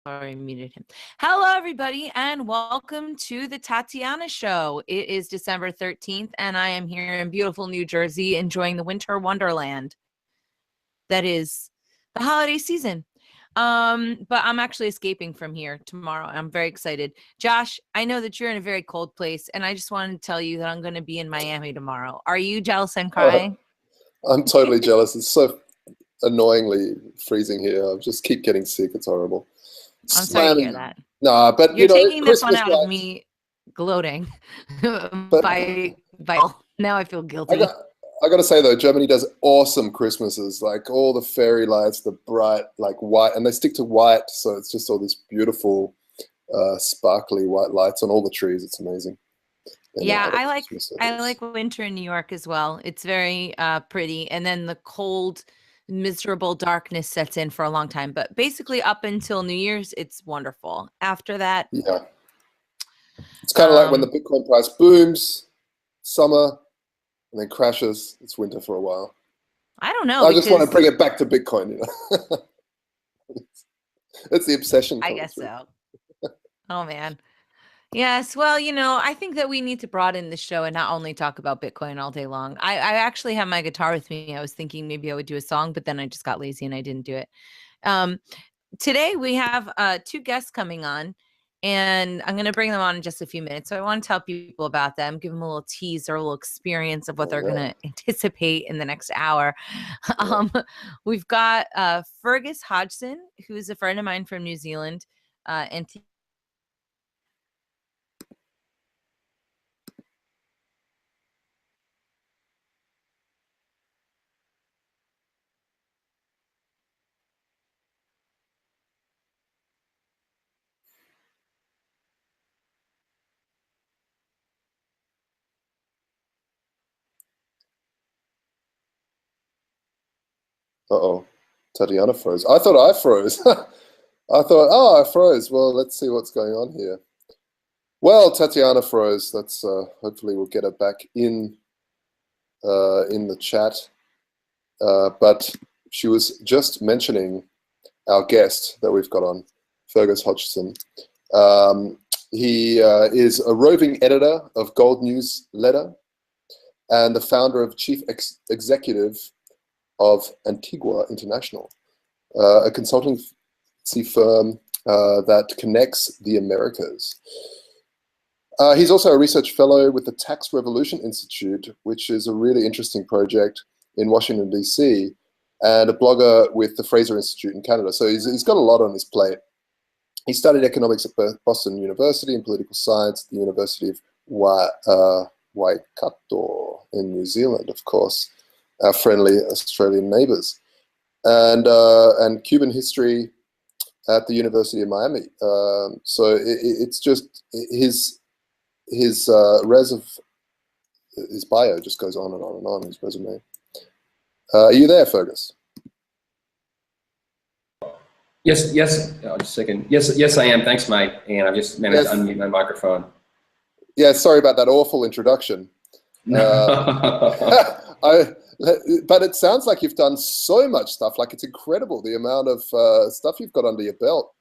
Sorry, I muted him. Hello, everybody, and welcome to the Tatiana Show. It is December 13th, and I am here in beautiful New Jersey enjoying the winter wonderland that is the holiday season. But I'm actually escaping from here tomorrow. I'm very excited. Josh, I know that you're in a very cold place, and I just wanted to tell you that I'm going to be in Miami tomorrow. Are you jealous and crying? I'm totally jealous. It's so annoyingly freezing here. I just keep getting sick. It's horrible. I'm sorry to hear that. Nah, but you're taking this Christmas one out of me gloating. by now I feel guilty. I got to say though, Germany does awesome Christmases. Like all the fairy lights, the bright like white, and they stick to white, so it's just all this beautiful, sparkly white lights on all the trees. It's amazing. Yeah, I like winter in New York as well. It's very pretty, and then the cold, miserable darkness sets in for a long time. But basically, up until New Year's, it's wonderful. After that, yeah, it's kind of like when the Bitcoin price booms, summer, and then crashes. It's winter for a while. I don't know. I just want to bring it back to Bitcoin. You know, it's the obsession. I guess so. Oh man. Yes, well, you know, I think that we need to broaden the show and not only talk about Bitcoin all day long. I actually have my guitar with me. I was thinking maybe I would do a song, but then I just got lazy and I didn't do it. Today we have two guests coming on, and I'm going to bring them on in just a few minutes. So I want to tell people about them, give them a little tease or a little experience of what they're going to anticipate in the next hour. We've got Fergus Hodgson, who's a friend of mine from New Zealand, Antigua. Uh-oh, Tatiana froze. I thought I froze. I thought, oh, I froze. Well, let's see what's going on here. Well, Tatiana froze. That's hopefully we'll get her back in the chat. But she was just mentioning our guest that we've got on, Fergus Hodgson. He is a roving editor of Gold Newsletter and the founder of Chief Executive of Antigua International, a consultancy firm that connects the Americas. He's also a research fellow with the Tax Revolution Institute, which is a really interesting project in Washington, D.C., and a blogger with the Fraser Institute in Canada. So he's got a lot on his plate. He studied economics at Boston University and political science at the University of Waikato in New Zealand, of course, our friendly Australian neighbors, and Cuban history at the University of Miami. So it's just his bio just goes on and on and on, his resume. Are you there, Fergus? Yes. Just a second. Yes, I am. Thanks, mate. And I've just managed to unmute my microphone. Yeah, sorry about that awful introduction. But it sounds like you've done so much stuff. Like, it's incredible the amount of stuff you've got under your belt.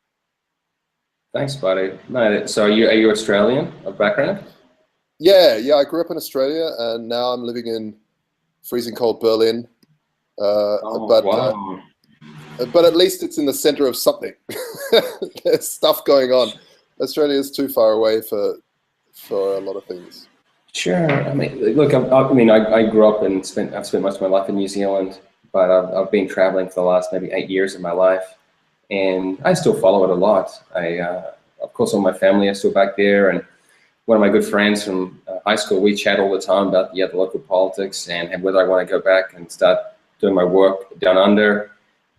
Thanks, buddy. No, so are you Australian of background? Yeah. I grew up in Australia, and now I'm living in freezing cold Berlin. Wow. But at least it's in the center of something. There's stuff going on. Australia is too far away for a lot of things. Sure. I mean, look, I grew up and I've spent most of my life in New Zealand, but I've been traveling for the last maybe 8 years of my life, and I still follow it a lot. Of course, all my family are still back there, and one of my good friends from high school, we chat all the time about the local politics and whether I want to go back and start doing my work down under.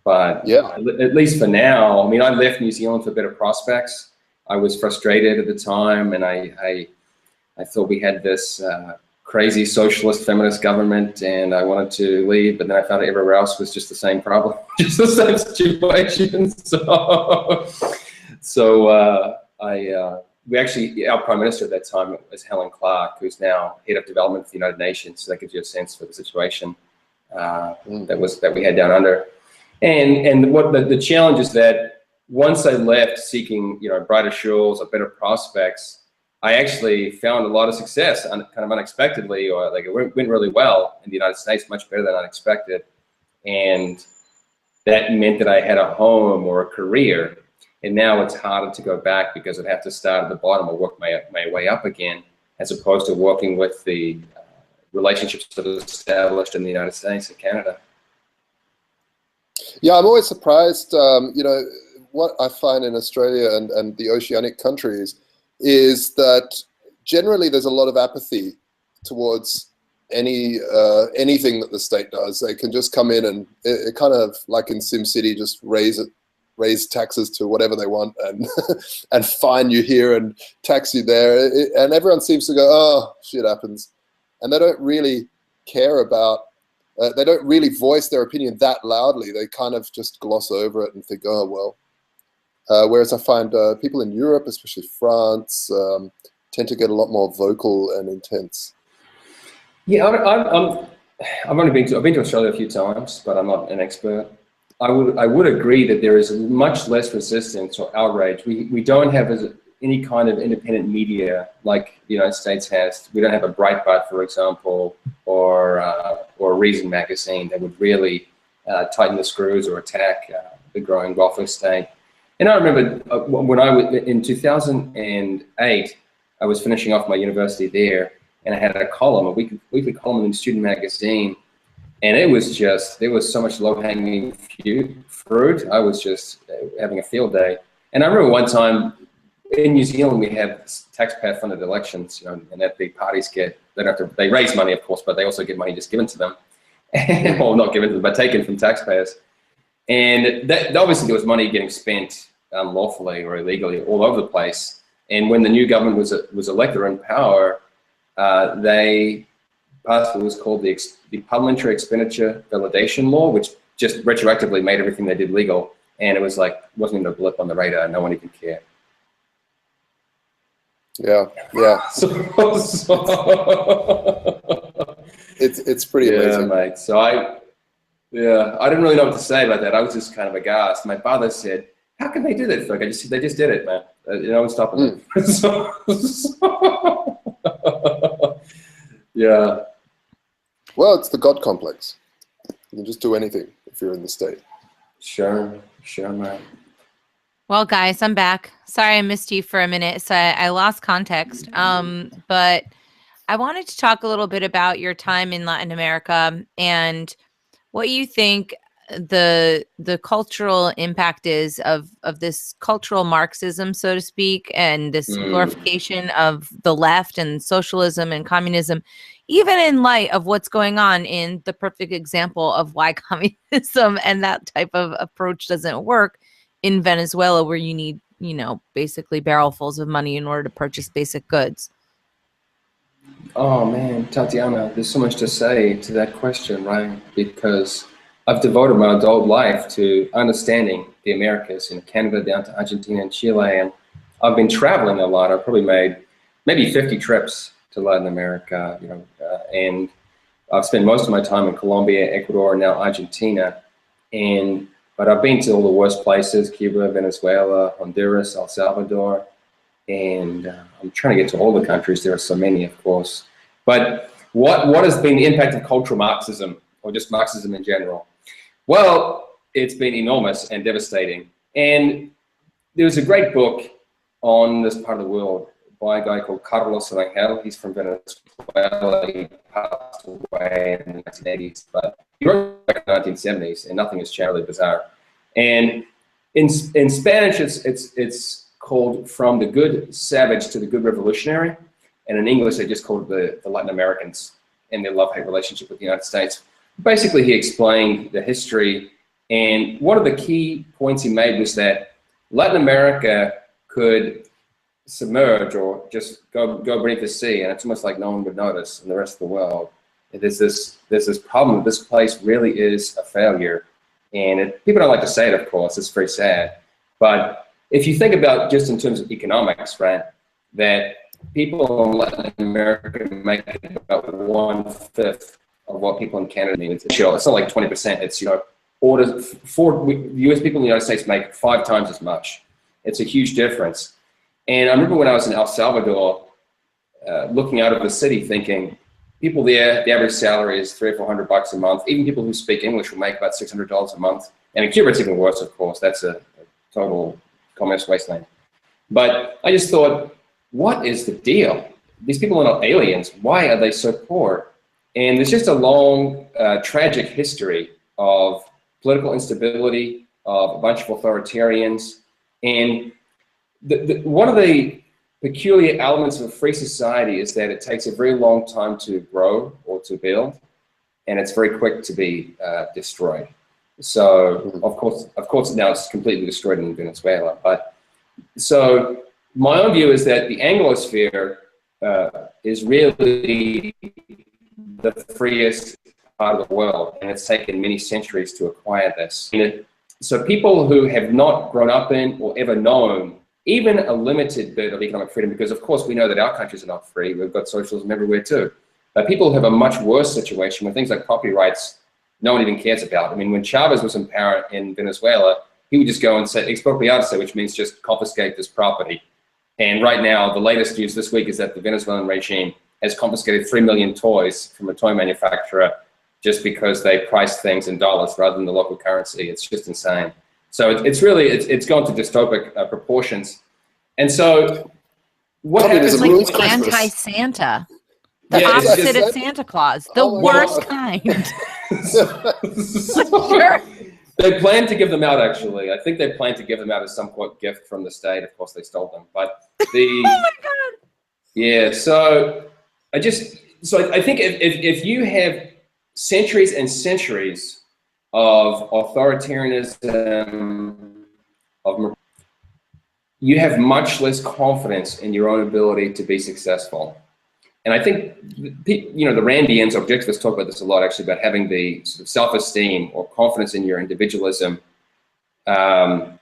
But yeah, at least for now, I mean, I left New Zealand for better prospects. I was frustrated at the time, and I thought we had this crazy socialist feminist government, and I wanted to leave, but then I found everywhere else was just the same problem, just the same situation. We actually, our Prime Minister at that time was Helen Clark, who's now head of development for the United Nations. So that gives you a sense for the situation that we had down under. And what the challenge is that once I left seeking, brighter shores or better prospects, I actually found a lot of success, kind of unexpectedly, or like it went really well in the United States, much better than I expected. And that meant that I had a home or a career. And now it's harder to go back because I'd have to start at the bottom or work my way up again, as opposed to working with the relationships that are established in the United States and Canada. Yeah, I'm always surprised, what I find in Australia and the oceanic countries is that generally there's a lot of apathy towards anything that the state does. They can just come in and it kind of like in SimCity, just raise taxes to whatever they want and and fine you here and tax you there, and everyone seems to go, oh, shit happens, and they don't really care about. They don't really voice their opinion that loudly. They kind of just gloss over it and think, oh well. Whereas I find people in Europe, especially France, tend to get a lot more vocal and intense. Yeah, I've been to Australia a few times, but I'm not an expert. I would agree that there is much less resistance or outrage. We don't have any kind of independent media like the United States has. We don't have a Breitbart, for example, or Reason magazine that would really tighten the screws or attack the growing welfare state. And I remember when I was in 2008, I was finishing off my university there, and I had a column, a weekly column in Student Magazine, and it was just, there was so much low-hanging fruit. I was just having a field day. And I remember one time in New Zealand, we have taxpayer-funded elections, and that the parties they raise money, of course, but they also get money just given to them, well, not given to them, but taken from taxpayers. And that obviously there was money getting spent unlawfully or illegally all over the place. And when the new government was elected or in power, they passed what was called the Parliamentary Expenditure Validation Law, which just retroactively made everything they did legal. And it was like, wasn't even a blip on the radar. No one even cared. Yeah. It's pretty amazing. Yeah, mate. So I didn't really know what to say about that. I was just kind of aghast. My father said, "How can they do that?" Like they just did it, man. No one's stopping them. Yeah. Well, it's the God complex. You can just do anything if you're in the state. Sure, man. Well, guys, I'm back. Sorry I missed you for a minute, so I lost context. But I wanted to talk a little bit about your time in Latin America and what you think the cultural impact is of this cultural Marxism, so to speak, and this glorification of the left and socialism and communism, even in light of what's going on in the perfect example of why communism and that type of approach doesn't work in Venezuela, where you need, basically barrelfuls of money in order to purchase basic goods. Oh man, Tatiana, there's so much to say to that question, right? Because I've devoted my adult life to understanding the Americas, in Canada down to Argentina and Chile, and I've been traveling a lot. I've probably made maybe 50 trips to Latin America, and I've spent most of my time in Colombia, Ecuador, and now Argentina. But I've been to all the worst places: Cuba, Venezuela, Honduras, El Salvador, and I'm trying to get to all the countries. There are so many, of course. But what has been the impact of cultural Marxism, or just Marxism in general? Well, it's been enormous and devastating. And there's a great book on this part of the world by a guy called Carlos Rangel. He's from Venezuela. He passed away in the 1980s, but he wrote back in the 1970s, and nothing has changed. Really bizarre. And in Spanish, it's called From the Good Savage to the Good Revolutionary, and in English, they just called it the Latin Americans and their love-hate relationship with the United States. Basically, he explained the history, and one of the key points he made was that Latin America could submerge or just go beneath the sea, and it's almost like no one would notice in the rest of the world. There's this problem. This place really is a failure, and people don't like to say it, of course. It's very sad, but if you think about just in terms of economics, right, that people in Latin America make about 1/5 of what people in Canada need. It's not like 20%. It's US people in the United States make 5 times as much. It's a huge difference. And I remember when I was in El Salvador, looking out of the city thinking, people there, the average salary is $300 or $400 a month. Even people who speak English will make about $600 a month. And in Cuba, it's even worse, of course. That's a total communist wasteland. But I just thought, what is the deal? These people are not aliens. Why are they so poor? And there's just a long, tragic history of political instability, of a bunch of authoritarians. And one of the peculiar elements of a free society is that it takes a very long time to grow or to build, and it's very quick to be destroyed. So of course now it's completely destroyed in Venezuela. But so my own view is that the Anglosphere is really the freest part of the world, and it's taken many centuries to acquire this. So people who have not grown up in or ever known even a limited bit of economic freedom, because of course we know that our countries are not free, we've got socialism everywhere too, but people have a much worse situation with things like property rights no one even cares about. I mean, when Chavez was in power in Venezuela, he would just go and say expropiarse, which means just confiscate this property. And right now, the latest news this week is that the Venezuelan regime has confiscated 3 million toys from a toy manufacturer just because they price things in dollars rather than the local currency. It's just insane. So it's gone to dystopic proportions. And so what happens is like anti-Santa, the opposite of Santa Claus, the worst kind. Sure. They plan to give them out, actually. I think they plan to give them out as some gift from the state. Of course, they stole them. But oh my God. Yeah, so I think if you have centuries and centuries of authoritarianism, you have much less confidence in your own ability to be successful. And I think, the Randians, objectivists, talk about this a lot, actually, about having the sort of self-esteem or confidence in your individualism. You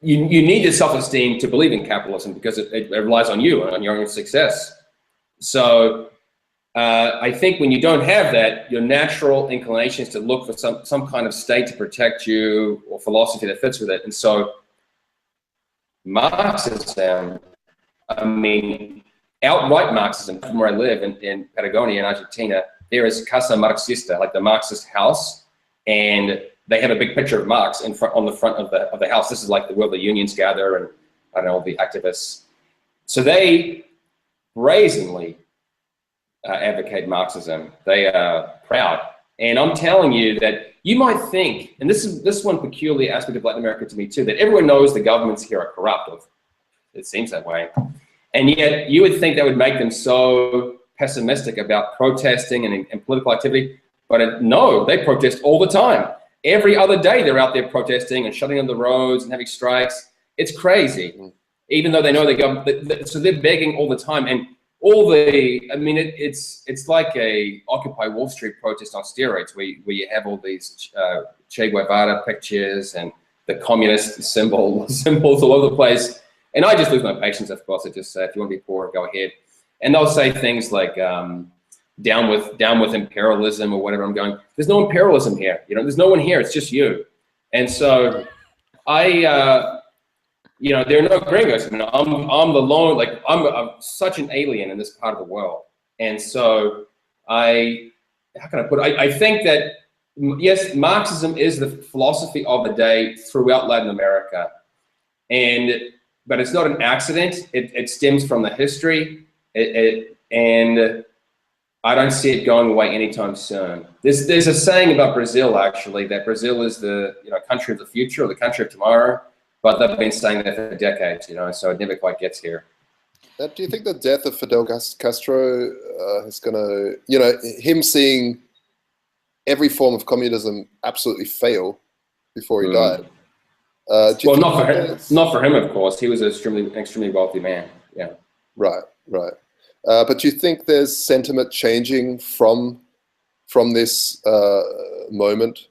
need the self-esteem to believe in capitalism because it relies on you and on your own success. So I think when you don't have that, your natural inclination is to look for some kind of state to protect you or philosophy that fits with it. And so Marxism, I mean, outright Marxism, from where I live in Patagonia in Argentina, there is Casa Marxista, like the Marxist house, and they have a big picture of Marx on the front of the house. This is like where the unions gather and, I don't know, the activists. So they brazenly advocate Marxism. They are proud. And I'm telling you that you might think, and this is one peculiar aspect of Latin America to me too, that everyone knows the governments here are corrupt. It seems that way. And yet you would think that would make them so pessimistic about protesting and political activity. But no, they protest all the time. Every other day they're out there protesting and shutting down the roads and having strikes. It's crazy, even though they know the government. So they're begging all the time. And it's like a Occupy Wall Street protest on steroids, where you have all these Che Guevara pictures and the communist symbols all over the place. And I just lose my patience, of course. I just say, if you want to be poor, go ahead. And they'll say things like, down with imperialism or whatever. I'm going, there's no imperialism here. There's no one here. It's just you. And so there are no gringos. I mean, I'm the lone, like I'm such an alien in this part of the world. And so how can I put it? I think that, yes, Marxism is the philosophy of the day throughout Latin America. But it's not an accident. It stems from the history. And I don't see it going away anytime soon. There's a saying about Brazil, actually, that Brazil is the country of the future or the country of tomorrow. But they've been saying that for decades, so it never quite gets here. Do you think the death of Fidel Castro is going to, him seeing every form of communism absolutely fail before he died? Well, not for him, of course. He was an extremely wealthy man. Yeah. Right. But do you think there's sentiment changing from this moment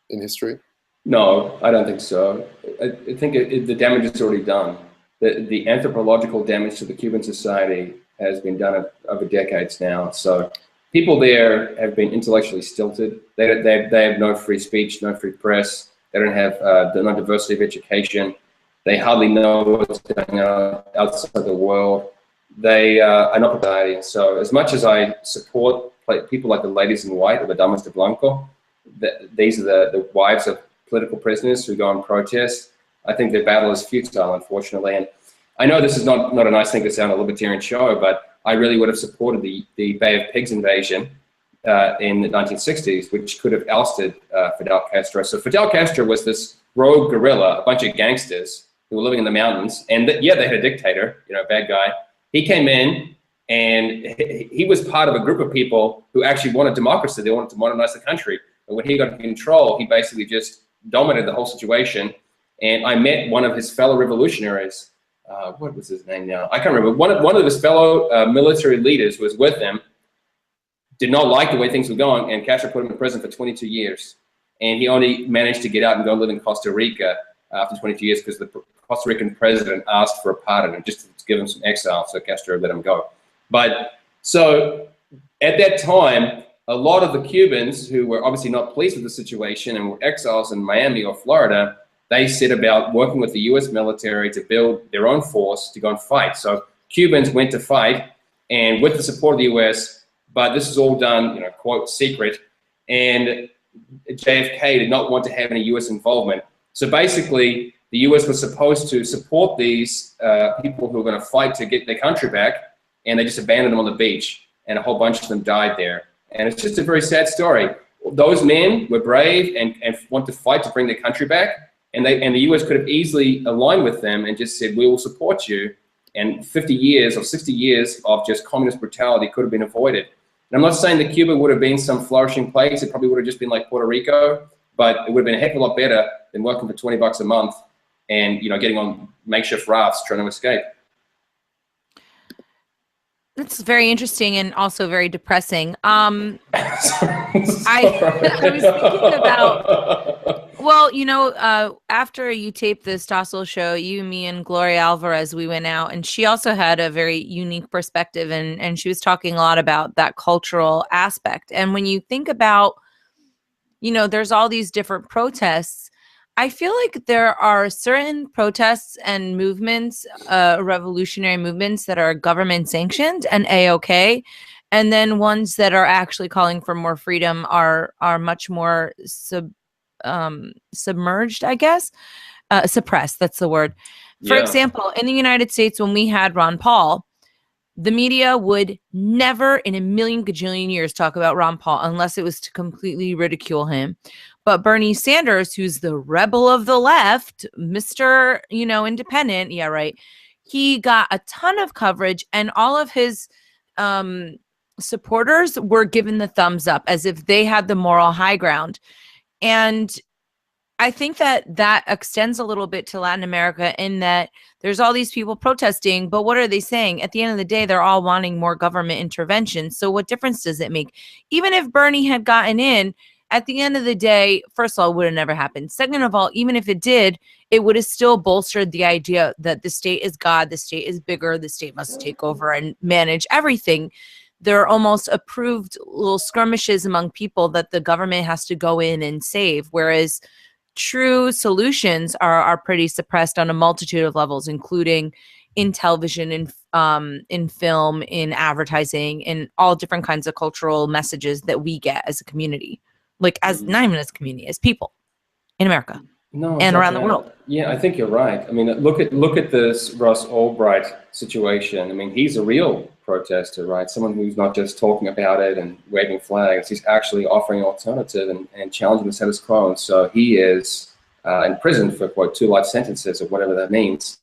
in history? No, I don't think so. I think the damage is already done. The anthropological damage to the Cuban society has been done over decades now. So people there have been intellectually stilted. They have no free speech, no free press. They don't have no diversity of education. They hardly know what's going on outside the world. They are not society. So as much as I support people like the ladies in white or the damas de blanco, these are the wives of political prisoners who go and protest, I think their battle is futile, unfortunately. And I know this is not a nice thing to say on a libertarian show, but I really would have supported the Bay of Pigs invasion in the 1960s, which could have ousted Fidel Castro. So Fidel Castro was this rogue guerrilla, a bunch of gangsters who were living in the mountains, and yeah, they had a dictator, you know, a bad guy. He came in, and he was part of a group of people who actually wanted democracy. They wanted to modernize the country. And when he got control, he basically just dominated the whole situation. And I met one of his fellow revolutionaries. What was his name now? I can't remember. One of his fellow military leaders was with him, did not like the way things were going, and Castro put him in prison for 22 years. And he only managed to get out and go live in Costa Rica after 22 years because the Costa Rican president asked for a pardon and just to give him some exile, so Castro let him go. But so at that time, a lot of the Cubans who were obviously not pleased with the situation and were exiles in Miami or Florida, they set about working with the US military to build their own force to go and fight. So Cubans went to fight, and with the support of the US, but this is all done, you know, quote, secret, and JFK did not want to have any US involvement. So basically, the US was supposed to support these people who were going to fight to get their country back, and they just abandoned them on the beach, and a whole bunch of them died there. And it's just a very sad story. Those men were brave and want to fight to bring their country back, and the US could have easily aligned with them and just said, we will support you, and 50 years or 60 years of just communist brutality could have been avoided. And I'm not saying that Cuba would have been some flourishing place. It probably would have just been like Puerto Rico, but it would have been a heck of a lot better than working for 20 bucks a month and, you know, getting on makeshift rafts trying to escape. That's very interesting and also very depressing. I was thinking about, well, you know, after you taped the Stossel show, you, me, and Gloria Alvarez, we went out, and she also had a very unique perspective, and she was talking a lot about that cultural aspect. And when you think about, you know, there's all these different protests, I feel like there are certain protests and movements, revolutionary movements that are government sanctioned and A-OK, and then ones that are actually calling for more freedom are much more submerged, I guess, suppressed. That's the word. For example, in the United States, when we had Ron Paul, the media would never in a million gajillion years talk about Ron Paul unless it was to completely ridicule him. But Bernie Sanders, who's the rebel of the left, Mr., you know, independent, yeah, right, he got a ton of coverage, and all of his supporters were given the thumbs up as if they had the moral high ground. And I think that that extends a little bit to Latin America in that there's all these people protesting, but what are they saying? At the end of the day, they're all wanting more government intervention. So what difference does it make? Even if Bernie had gotten in, at the end of the day, first of all, it would have never happened. Second of all, even if it did, it would have still bolstered the idea that the state is God, the state is bigger, the state must take over and manage everything. There are almost approved little skirmishes among people that the government has to go in and save, whereas true solutions are pretty suppressed on a multitude of levels, including in television, in film, in advertising, in all different kinds of cultural messages that we get as a community. Like as not even as a community, as people in America and around the world. Yeah, I think you're right. I mean, look at this Ross Albright situation. I mean, he's a real protester, right? Someone who's not just talking about it and waving flags. He's actually offering an alternative and challenging the status quo. And so he is in prison for, quote, 2 life sentences or whatever that means.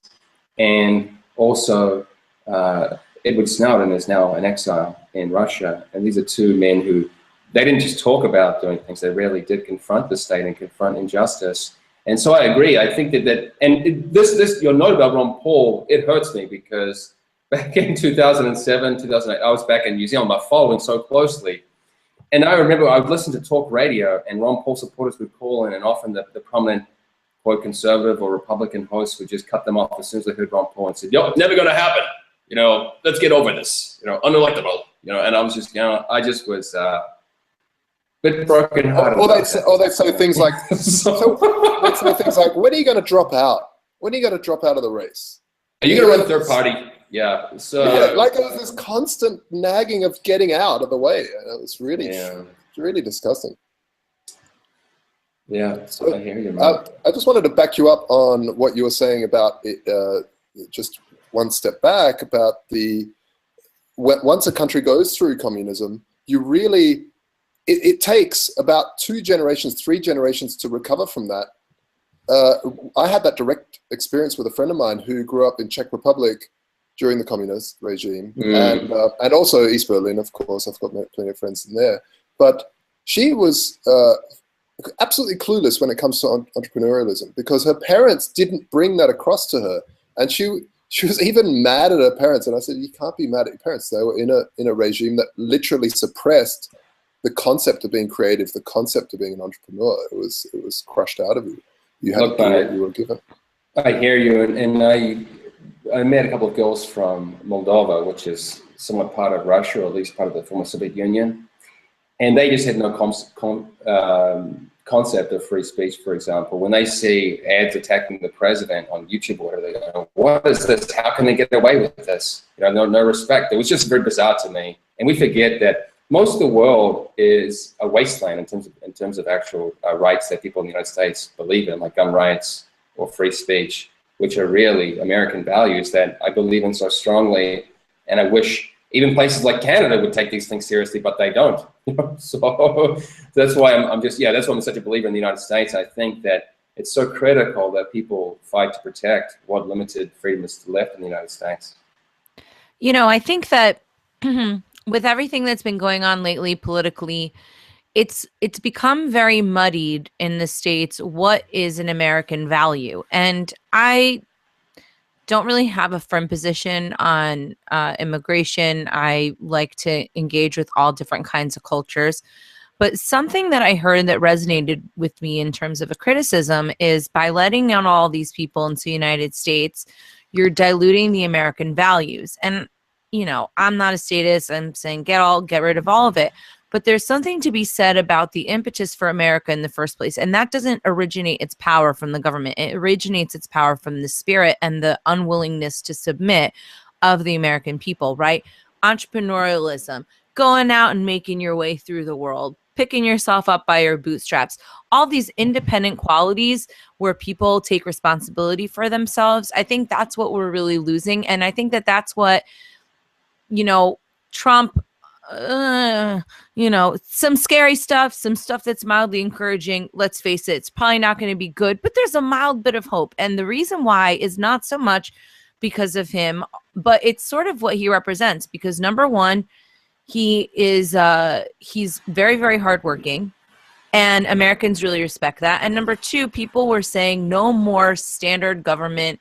And also, Edward Snowden is now in exile in Russia. And these are 2 men who, they didn't just talk about doing things, they really did confront the state and confront injustice. And so I agree. I think this your note about Ron Paul, it hurts me because back in 2007, 2008, I was back in New Zealand, I following so closely. And I remember I would listen to talk radio, and Ron Paul supporters would call in, and often the prominent, quote, conservative or Republican hosts would just cut them off as soon as they heard Ron Paul and said, "Yo, never going to happen. You know, let's get over this. You know, unelectable." you know, and I was just, you know, I just was a bit broken hearted. Or they say things like, they'd say things like, when are you going to drop out? When are you going to drop out of the race? Are you going to run third party? Yeah. So yeah, like it was this constant nagging of getting out of the way. It was really, really disgusting. Yeah, so, I hear you, man. I just wanted to back you up on what you were saying about it, just one step back about once a country goes through communism, you really, it takes about 2 generations, 3 generations to recover from that. I had that direct experience with a friend of mine who grew up in Czech Republic during the communist regime, and also East Berlin, of course. I've got plenty of friends in there. But she was absolutely clueless when it comes to entrepreneurialism because her parents didn't bring that across to her, and she was even mad at her parents. And I said, you can't be mad at your parents. They were in a regime that literally suppressed the concept of being creative, the concept of being an entrepreneur. It was crushed out of you. You had to do what you were given. I hear you, and I met a couple of girls from Moldova, which is somewhat part of Russia, or at least part of the former Soviet Union, and they just had no concept of free speech. For example, when they see ads attacking the president on YouTube or whatever, they go, "What is this? How can they get away with this?" You know, no respect. It was just very bizarre to me, and we forget that most of the world is a wasteland in terms of actual rights that people in the United States believe in, like gun rights or free speech, which are really American values that I believe in so strongly. And I wish even places like Canada would take these things seriously, but they don't. So that's why that's why I'm such a believer in the United States. I think that it's so critical that people fight to protect what limited freedom is left in the United States. You know, I think that with everything that's been going on lately politically, it's become very muddied in the States what is an American value. And I don't really have a firm position on immigration. I like to engage with all different kinds of cultures. But something that I heard that resonated with me in terms of a criticism is by letting down all these people into the United States, you're diluting the American values. And you know, I'm not a statist. I'm saying get rid of all of it. But there's something to be said about the impetus for America in the first place. And that doesn't originate its power from the government. It originates its power from the spirit and the unwillingness to submit of the American people, right? Entrepreneurialism, going out and making your way through the world, picking yourself up by your bootstraps, all these independent qualities where people take responsibility for themselves. I think that's what we're really losing. And I think that that's what, you know, Trump, you know, some scary stuff, some stuff that's mildly encouraging. Let's face it, it's probably not going to be good, but there's a mild bit of hope. And the reason why is not so much because of him, but it's sort of what he represents. Because number one, he is he's very, very hardworking, and Americans really respect that. And number two, people were saying no more standard government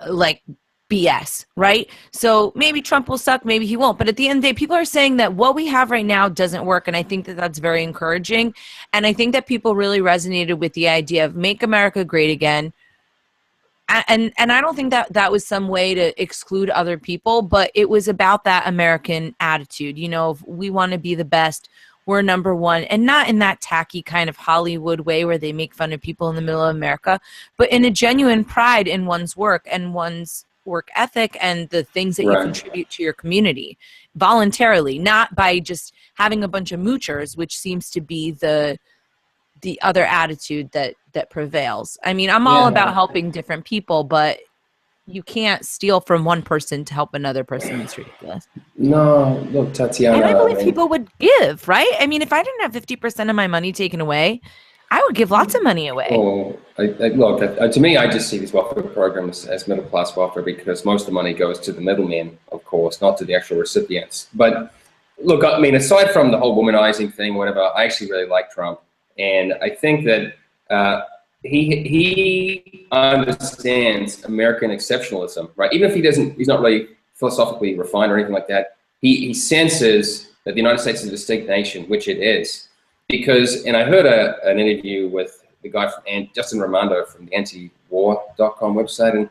like BS, right? So maybe Trump will suck, maybe he won't. But at the end of the day, people are saying that what we have right now doesn't work. And I think that that's very encouraging. And I think that people really resonated with the idea of make America great again. And I don't think that that was some way to exclude other people, but it was about that American attitude. You know, if we want to be the best, we're number one, and not in that tacky kind of Hollywood way where they make fun of people in the middle of America, but in a genuine pride in one's work and one's work ethic and the things that you contribute to your community voluntarily, not by just having a bunch of moochers, which seems to be the other attitude that prevails. I mean, I'm all about helping different people, but you can't steal from one person to help another person. It's ridiculous. No, look, Tatiana. And I believe people would give, right? I mean, if I didn't have 50% of my money taken away, I would give lots of money away. Well, look, to me, I just see these welfare programs as middle-class welfare because most of the money goes to the middlemen, of course, not to the actual recipients. But look, I mean, aside from the whole womanizing thing, whatever, I actually really like Trump. And I think that he understands American exceptionalism, right? Even if he's not really philosophically refined or anything like that, he senses that the United States is a distinct nation, which it is. Because, and I heard an interview with the guy from Justin Raimondo from the antiwar.com website, and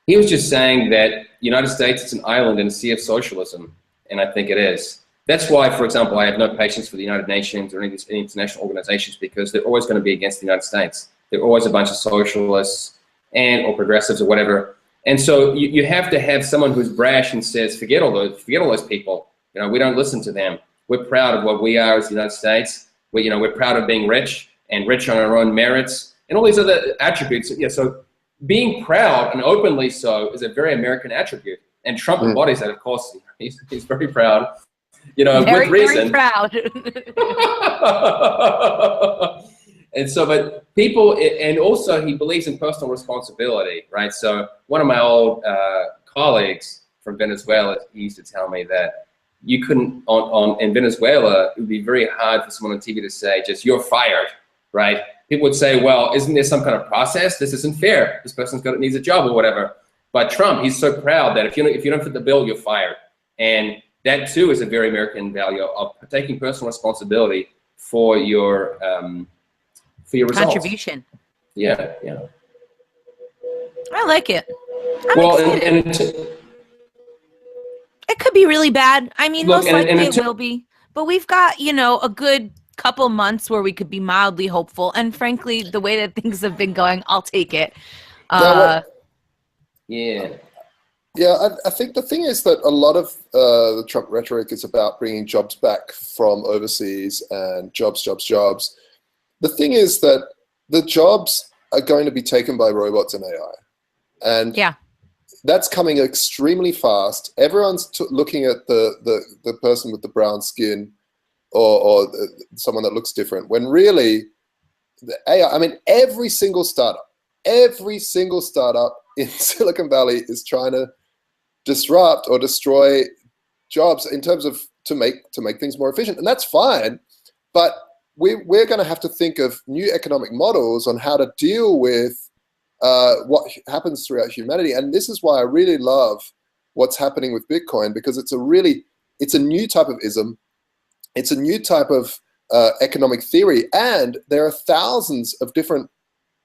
he was just saying that the United States is an island in a sea of socialism, and I think it is. That's why, for example, I have no patience for the United Nations or any international organizations, because they're always going to be against the United States. They're always a bunch of socialists or progressives or whatever. And so you have to have someone who's brash and says, forget all those people. You know, we don't listen to them. We're proud of what we are as the United States. We're proud of being rich and rich on our own merits and all these other attributes. Yeah, so being proud and openly so is a very American attribute. And Trump embodies that, of course. He's very proud. You know, very, with reason. Very proud. And so, but people, and also he believes in personal responsibility, right? So one of my old colleagues from Venezuela, he used to tell me that you couldn't, in Venezuela, it would be very hard for someone on TV to say, just, you're fired, right? People would say, well, isn't there some kind of process? This isn't fair. This person's needs a job or whatever. But Trump, he's so proud that if you don't fit the bill, you're fired. And that too is a very American value of taking personal responsibility for your results. Contribution. Yeah. I like it. Well, it could be really bad. I mean, most likely it will be. But we've got, a good couple months where we could be mildly hopeful. And frankly, the way that things have been going, I'll take it. Yeah, I think the thing is that a lot of the Trump rhetoric is about bringing jobs back from overseas and jobs. The thing is that the jobs are going to be taken by robots and AI. And that's coming extremely fast. Everyone's looking at the person with the brown skin or someone that looks different, when really the AI, I mean, every single startup in Silicon Valley is trying to disrupt or destroy jobs in terms of to make things more efficient, and that's fine. But we're going to have to think of new economic models on how to deal with what happens throughout humanity. And this is why I really love what's happening with Bitcoin, because it's a new type of ism, it's a new type of economic theory, and there are thousands of different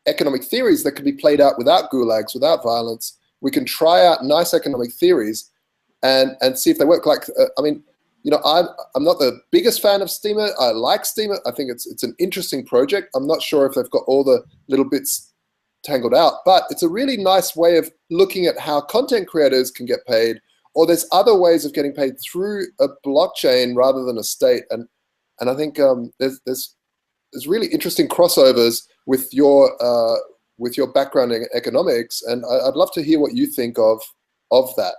economic theories that can be played out without gulags, without violence. We can try out nice economic theories and see if they work. Like, I mean, I'm not the biggest fan of Steamer. I like Steamer. I think it's an interesting project. I'm not sure if they've got all the little bits tangled out, but it's a really nice way of looking at how content creators can get paid, or there's other ways of getting paid through a blockchain rather than a state. And I think there's really interesting crossovers with your background in economics, and I'd love to hear what you think of that.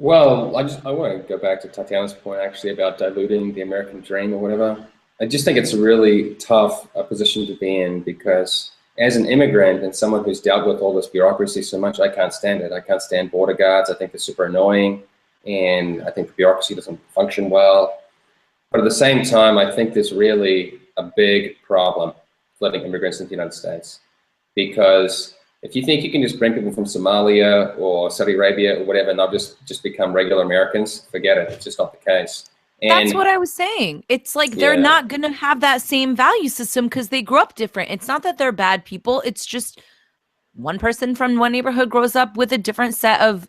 Well, I want to go back to Tatiana's point actually about diluting the American dream or whatever. I just think it's a really tough position to be in, because as an immigrant and someone who's dealt with all this bureaucracy so much, I can't stand it. I can't stand border guards. I think they're super annoying, and I think the bureaucracy doesn't function well. But at the same time, I think there's really a big problem letting immigrants into the United States, because if you think you can just bring people from Somalia or Saudi Arabia or whatever, and they'll just become regular Americans, forget it. It's just not the case. And that's what I was saying. It's like they're not going to have that same value system because they grew up different. It's not that they're bad people. It's just one person from one neighborhood grows up with a different set of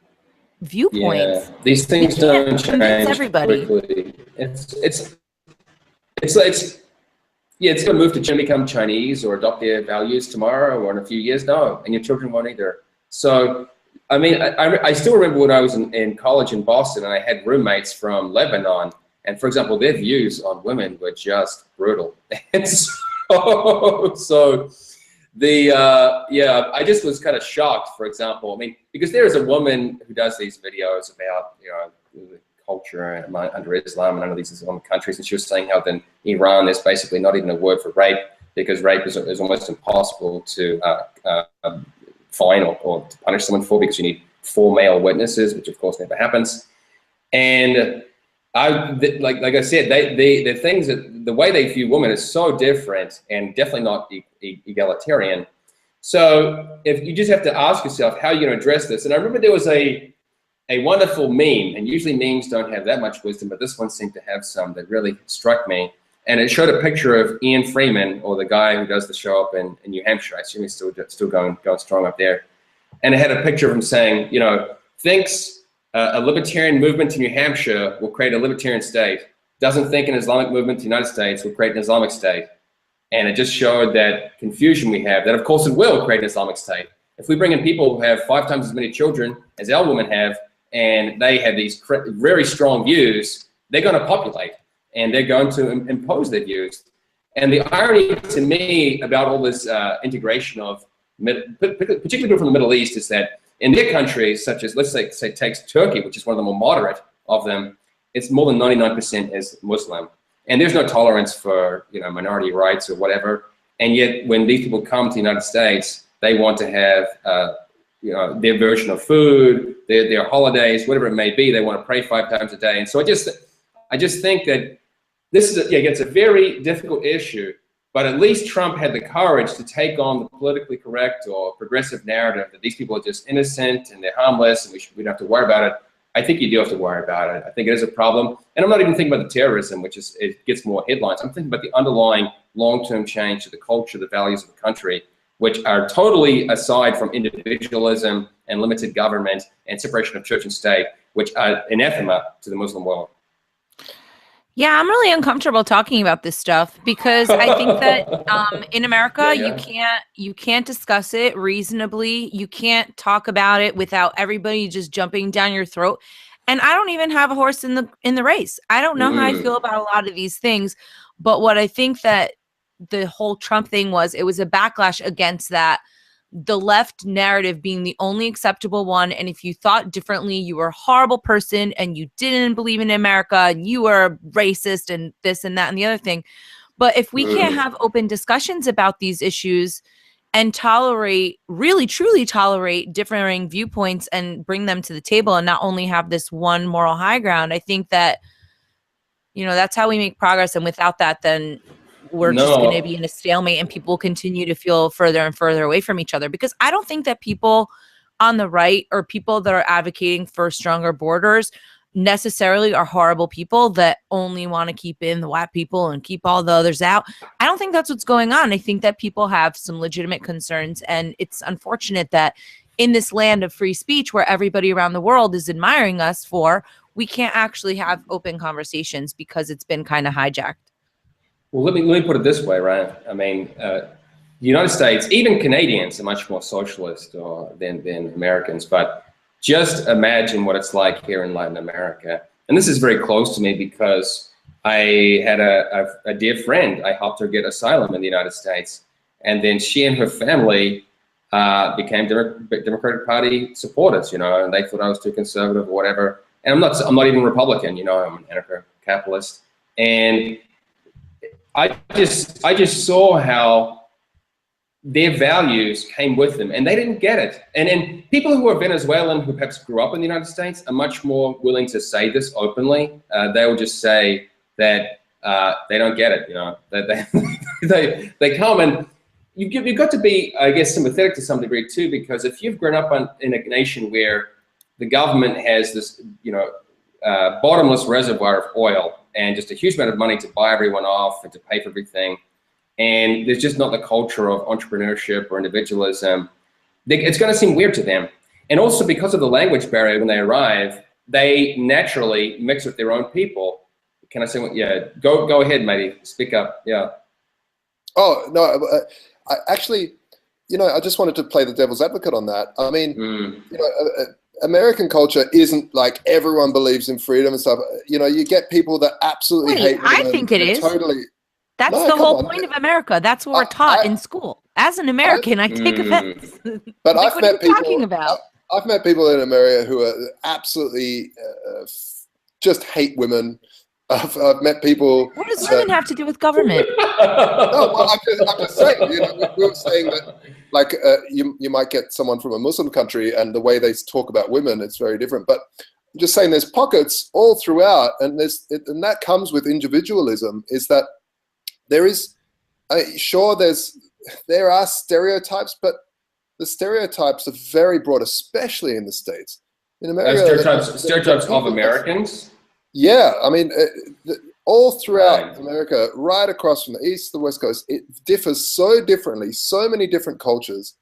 viewpoints. Yeah. These things don't change everybody. quickly. It's going to move to become Chinese or adopt their values tomorrow or in a few years. No, and your children won't either. So, I mean, I still remember when I was in college in Boston, and I had roommates from Lebanon, and for example, their views on women were just brutal. And so I just was kind of shocked, for example. I mean, because there is a woman who does these videos about, the culture under Islam and under these Islamic countries, and she was saying how in Iran there's basically not even a word for rape, because rape is almost impossible to fine or to punish someone for, because you need 4 male witnesses, which of course never happens. And like I said, the things that the way they view women is so different, and definitely not egalitarian. So if you just have to ask yourself how you're going to address this. And I remember there was a wonderful meme, and usually memes don't have that much wisdom, but this one seemed to have some that really struck me. And it showed a picture of Ian Freeman, or the guy who does the show up in New Hampshire. I assume he's still going strong up there. And it had a picture of him saying, thinks a libertarian movement to New Hampshire will create a libertarian state. Doesn't think an Islamic movement to the United States will create an Islamic state. And it just showed that confusion we have, that of course it will create an Islamic state. If we bring in people who have 5 times as many children as our women have, and they have these very strong views, they're going to populate, and they're going to impose their views. And the irony to me about all this integration of, particularly from the Middle East, is that in their countries, such as, let's say takes Turkey, which is one of the more moderate of them, it's more than 99% is Muslim. And there's no tolerance for, you know, minority rights or whatever. And yet when these people come to the United States, they want to have, you know, their version of food, their holidays, whatever it may be. They want to pray 5 times a day. And so I just think that this is, it's a very difficult issue, but at least Trump had the courage to take on the politically correct or progressive narrative that these people are just innocent and they're harmless and we don't have to worry about it. I think you do have to worry about it. I think it is a problem. And I'm not even thinking about the terrorism, which is, it gets more headlines. I'm thinking about the underlying long-term change to the culture, the values of the country, which are totally aside from individualism and limited government and separation of church and state, which are anathema to the Muslim world. Yeah, I'm really uncomfortable talking about this stuff because I think that in America, you can't discuss it reasonably. You can't talk about it without everybody just jumping down your throat. And I don't even have a horse in the race. I don't know how I feel about a lot of these things. But what I think that the whole Trump thing was, it was a backlash against that. The left narrative being the only acceptable one. And if you thought differently, you were a horrible person and you didn't believe in America and you were racist and this and that and the other thing. But if we can't have open discussions about these issues and really truly tolerate differing viewpoints and bring them to the table and not only have this one moral high ground, I think that, you know, that's how we make progress. And without that, then we're just going to be in a stalemate and people continue to feel further and further away from each other. Because I don't think that people on the right or people that are advocating for stronger borders necessarily are horrible people that only want to keep in the white people and keep all the others out. I don't think that's what's going on. I think that people have some legitimate concerns, and it's unfortunate that in this land of free speech where everybody around the world is admiring us for, we can't actually have open conversations because it's been kind of hijacked. Well, let me put it this way, Ryan. I mean, the United States, even Canadians are much more socialist than Americans, but just imagine what it's like here in Latin America. And this is very close to me because I had a dear friend. I helped her get asylum in the United States. And then she and her family became Democratic Party supporters, you know, and they thought I was too conservative or whatever. And I'm not even Republican, you know, I'm an anarcho-capitalist. And I just saw how their values came with them, and they didn't get it. And people who are Venezuelan, who perhaps grew up in the United States, are much more willing to say this openly. They will just say that they don't get it, you know, that they come, and you've got to be, I guess, sympathetic to some degree too, because if you've grown up in a nation where the government has this, you know, bottomless reservoir of oil and just a huge amount of money to buy everyone off and to pay for everything, and there's just not the culture of entrepreneurship or individualism, it's going to seem weird to them. And also because of the language barrier when they arrive, they naturally mix with their own people. Can I say what? Yeah, go ahead, matey. Speak up. Yeah. Oh, no, I actually, you know, I just wanted to play the devil's advocate on that. I mean, you know, American culture isn't like everyone believes in freedom and stuff. You know, you get people that absolutely hate women. I think it is. Totally. That's the whole point of America. That's what we're taught in school. As an American, I take offense. But like, I've met people talking about? I've met people in America who are absolutely just hate women. I've met people. What does women have to do with government? No, well, I'm just saying. You know, we were saying that, like, you might get someone from a Muslim country, and the way they talk about women, it's very different. But I'm just saying, there's pockets all throughout, and and that comes with individualism. Is that there is, sure, there are stereotypes, but the stereotypes are very broad, especially in the States. In America, stereotypes of Americans. Yeah, I mean, all throughout America, right across from the east to the west coast, it differs so differently, so many different cultures,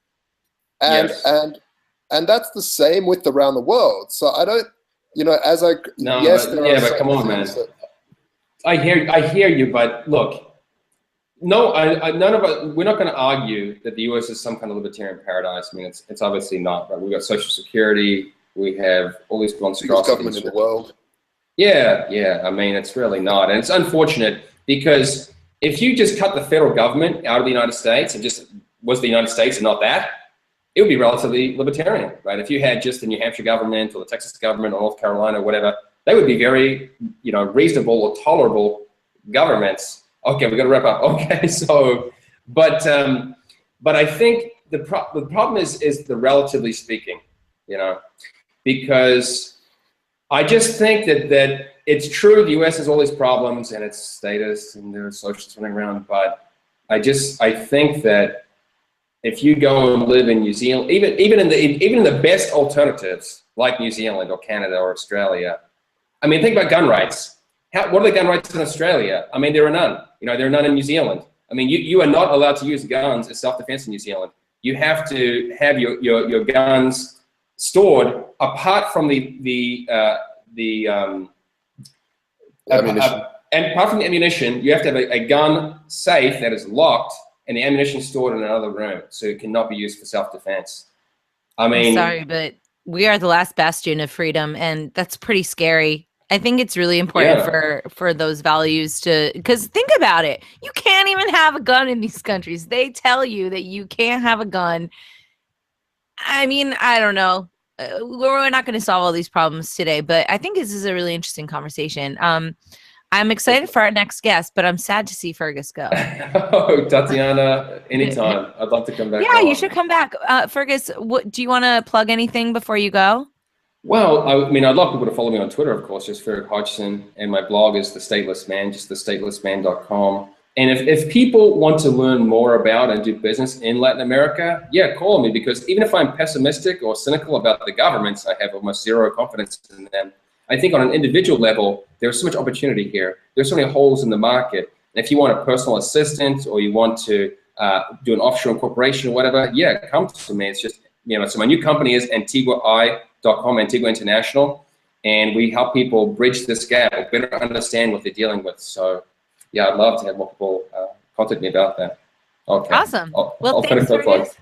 and that's the same with around the world. So I don't, you know, as I No, yes, but, there yeah, are but come certain on, man. things that, I hear you, but look, no, none of us. We're not going to argue that the U.S. is some kind of libertarian paradise. I mean, it's obviously not. Right? We've got Social Security. We have all these biggest monstrosities. government in the world. Yeah. I mean, it's really not, and it's unfortunate because if you just cut the federal government out of the United States and just was the United States and not that, it would be relatively libertarian, right? If you had just the New Hampshire government or the Texas government or North Carolina or whatever, they would be very, you know, reasonable or tolerable governments. Okay, we got to wrap up. Okay, so, but I think the problem is the relatively speaking, you know, because I just think that it's true the U.S. has all these problems and its status and there's socialists running around, but I think that if you go and live in New Zealand, even in the best alternatives like New Zealand or Canada or Australia, I mean, think about gun rights. What are the gun rights in Australia? I mean, there are none. You know, there are none in New Zealand. I mean, you are not allowed to use guns as self-defense in New Zealand. You have to have your guns stored apart from the Ammunition. and apart from the ammunition, you have to have a gun safe that is locked and the ammunition stored in another room, so it cannot be used for self-defense. I mean, I'm sorry, but we are the last bastion of freedom, and that's pretty scary. I think it's really important for those values to, because think about it, you can't even have a gun in these countries. They tell you that you can't have a gun. I mean, I don't know. We're not going to solve all these problems today, but I think this is a really interesting conversation. I'm excited for our next guest, but I'm sad to see Fergus go. Oh, Tatiana, anytime. I'd love to come back. Yeah, you should come back. Fergus, do you want to plug anything before you go? Well, I mean, I'd love people to follow me on Twitter, of course, just Fergus Hodgson, and my blog is The Stateless Man, just thestatelessman.com. And if people want to learn more about and do business in Latin America, yeah, call me, because even if I'm pessimistic or cynical about the governments, I have almost zero confidence in them. I think on an individual level, there's so much opportunity here. There's so many holes in the market. And if you want a personal assistant or you want to do an offshore incorporation or whatever, yeah, come to me. It's just, you know, so my new company is AntiguaI.com, Antigua International, and we help people bridge this gap or better understand what they're dealing with. So, yeah, I'd love to have more people contact me about that. Okay. Awesome. I'll thanks, Fergus.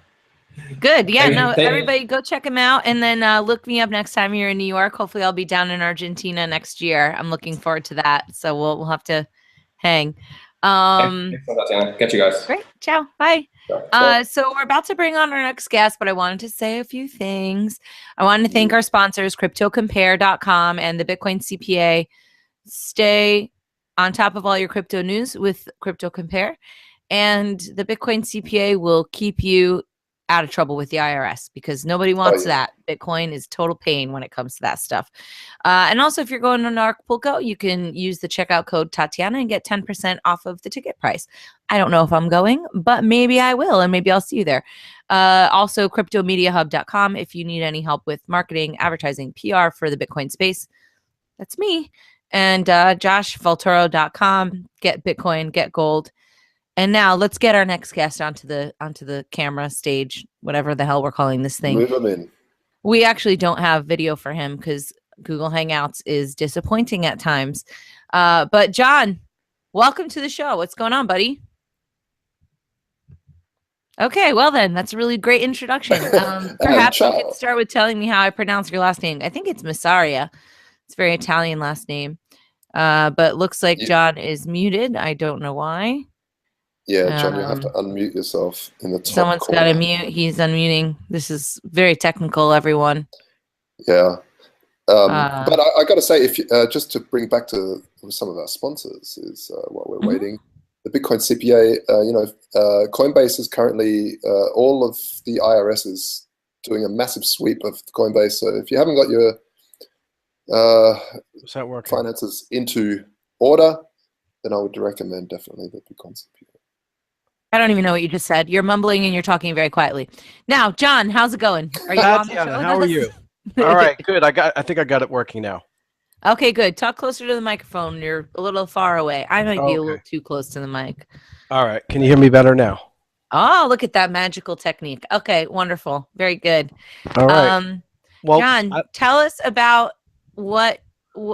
Good. Yeah, no, everybody go check him out, and then look me up next time you're in New York. Hopefully I'll be down in Argentina next year. I'm looking forward to that. So we'll have to hang. Catch you guys. Great. Ciao. Bye. So we're about to bring on our next guest, but I wanted to say a few things. I wanted to thank our sponsors, CryptoCompare.com and the Bitcoin CPA. Stay on top of all your crypto news with Crypto Compare, and the Bitcoin CPA will keep you out of trouble with the IRS, because nobody wants that. Bitcoin is total pain when it comes to that stuff. And also, if you're going to Acapulco, you can use the checkout code Tatiana and get 10% off of the ticket price. I don't know if I'm going, but maybe I will, and maybe I'll see you there. Also, CryptoMediaHub.com if you need any help with marketing, advertising, PR for the Bitcoin space. That's me. And JoshValtoro.com. Get Bitcoin, get gold. And now let's get our next guest onto the camera stage, whatever the hell we're calling this thing. Move him in. We actually don't have video for him because Google Hangouts is disappointing at times. But John, welcome to the show. What's going on, buddy? Okay, well then, that's a really great introduction. Perhaps you could start with telling me how I pronounce your last name. I think it's Massaria. It's a very Italian last name. But looks like John is muted. I don't know why. Yeah, John, you have to unmute yourself in the top Someone's corner. got to mute. He's unmuting. This is very technical, everyone. Yeah. But I got to say, if you, just to bring back to some of our sponsors is while we're waiting, the Bitcoin CPA, Coinbase is currently, all of the IRS is doing a massive sweep of Coinbase. So if you haven't got your finances into order, then I would recommend definitely the Bitcoin CPA. I don't even know what you just said. You're mumbling and you're talking very quietly. Now, John, how's it going? Are you on the show? How are you? All right, good. I think I got it working now. Okay, good. Talk closer to the microphone. You're a little far away. I might be a little too close to the mic. All right. Can you hear me better now? Oh, look at that magical technique. Okay, wonderful. Very good. All right. Well, John, tell us about what?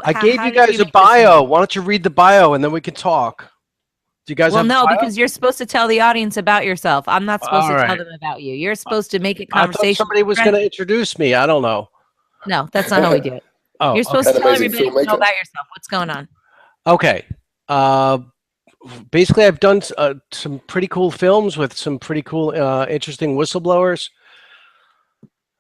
I gave How you did guys you a make this bio. movie? Why don't you read the bio and then we can talk? Do you guys Well, have a no, bio? because you're supposed to tell the audience about yourself. I'm not supposed All to tell right. them about you. You're supposed to make it I thought conversation. somebody was going to introduce me. I don't know. No, that's not how we do it. Oh, You're supposed okay. to An tell amazing everybody filmmaker. about yourself. What's going on? Okay. Basically, I've done some pretty cool films with some pretty cool, interesting whistleblowers.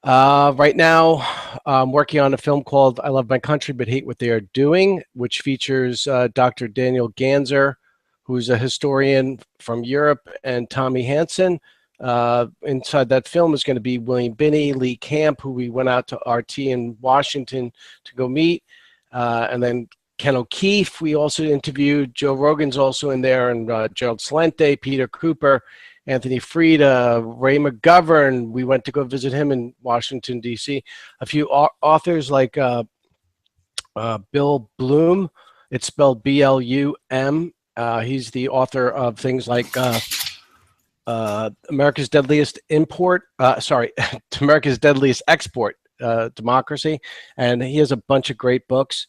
Right now, I'm working on a film called I Love My Country But Hate What They Are Doing, which features Dr. Daniel Ganser, who's a historian from Europe, and Tommy Hansen. Inside that film is going to be William Binney, Lee Camp, who we went out to RT in Washington to go meet, and then Ken O'Keefe. We also interviewed. Joe Rogan's also in there, and Gerald Celente, Peter Cooper, Anthony Frieda, Ray McGovern. We went to go visit him in Washington, D.C. A few authors like Bill Bloom. It's spelled B-L-U-M. He's the author of things like America's Deadliest America's Deadliest Export, Democracy. And he has a bunch of great books.